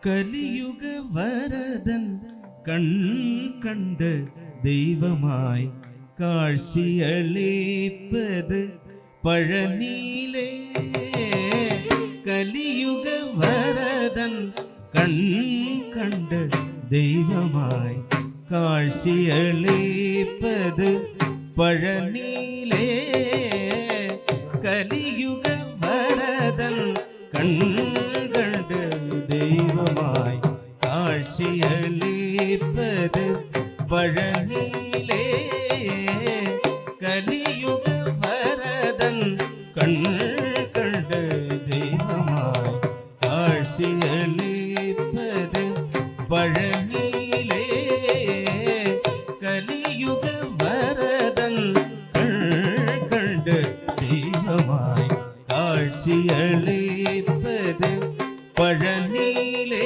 கலியுக வரதன் கண் கண்ட தெய்வமாய் காட்சியளிப்பது பழனியிலே. கலியுக வரதன் கண் கண்ட தெய்வமாய் காட்சியளிப்பது பழனியிலே. கலியுக வரதன் கண் கண்ட தெய்வமாய் காட்சியளிப்பது பழனியிலே. கலியுக வரதன் கண் கண்ட தெய்வமாய் காட்சியளிப்பது பழனியிலே. கலியுக வரதன் கண் கண்ட தெய்வமாய் காட்சியளிப்பது பழனியிலே.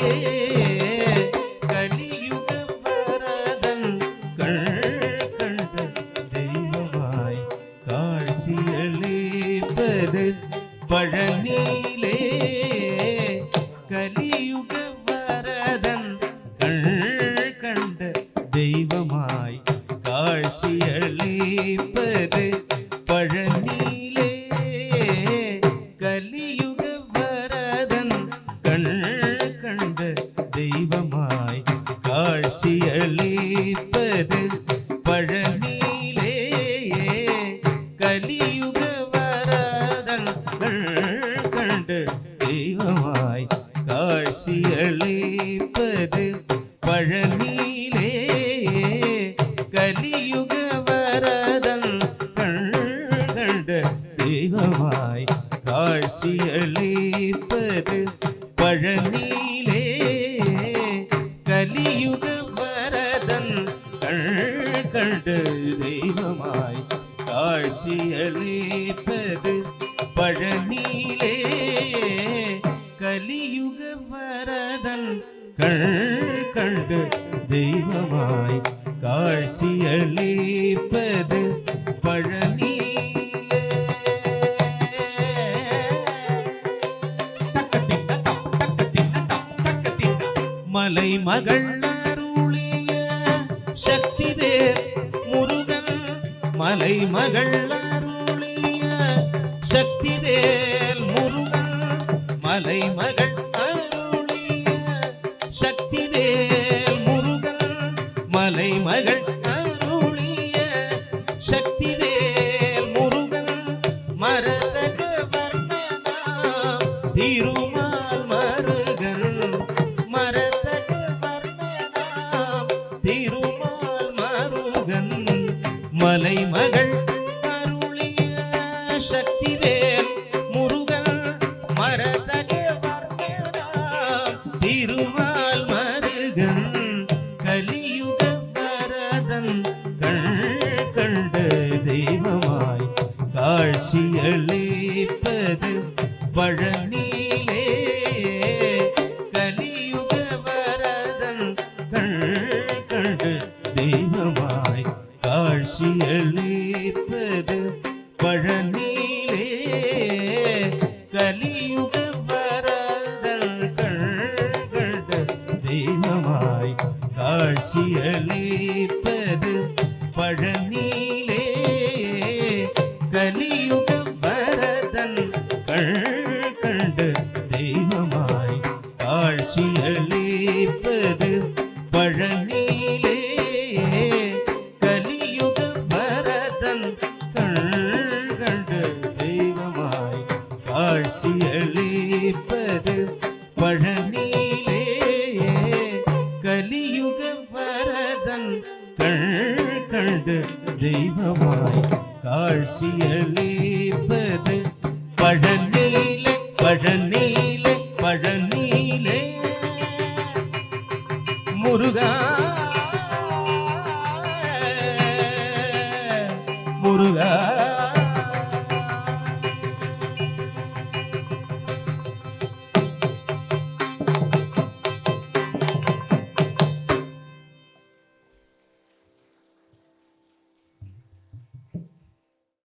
கலியுக வரதன் கண் கண்ட தெய்வமாய் காட்சியளிப்பது பழனியிலே. கலியுக வரதன் கண் கண்ட தெய்வமாய் காட்சியளிப்பது பழனியிலே. கலியுக வரதன் கண் கண்ட தெய்வமாய் காட்சியளிப்பது பழனியிலே. கலியுக வரதன் கண் கண்ட தெய்வமாய் காட்சியளிப்பது பழனியிலே. கலியுக வரதன் கண் கண்ட தெய்வமாய் காட்சியளிப்பது பழனியிலே. கலியுக வரதன் கண் கண்ட தெய்வமாய் காட்சியளிப்பது பழனியிலே. கலியுக வரதன் கண் கண்ட தெய்வமாய் காட்சியளிப்பது பழனியிலே. மலை மகள் அருளிய சக்திவேல் முருகன். மலை மகள் அருளிய சக்திவேல் முருகன். மலை மகள் அருளிய சக்திவேல் முருகன். மலை மகள் அருளிய சக்திவேல் முருகன். மரதக வர்ணனா திருமால் மருகன். மரதக வர்ணனா திருமால் மருகன். மலை மகள் அருளிய சக்திவேல் முருகன். மரதக வர்ணனா திருமால் மருகன். கலியுக வரதன் கண் கண்ட தெய்வமாய் காட்சியளிப்பது பழனியிலே. கலியுக வரதன் கண் கண்ட தெய்வமாய் காட்சியளிப்பது பழனியிலே. கலியுக வரதன் கண் கண்ட தெய்வமாய் காட்சியளிப்பது பழனியிலே. கலியுக வரதன் கண் கண்ட தெய்வமாய் காட்சியளிப்பது பழனியிலே. கலியுக வரதன் கண் கண்ட தெய்வமாய் காட்சியளிப்பது பழனியிலே. கலியுக வரதன் கண் கண்ட தெய்வமாய் காட்சியளிப்பது பழனியிலே. பழனி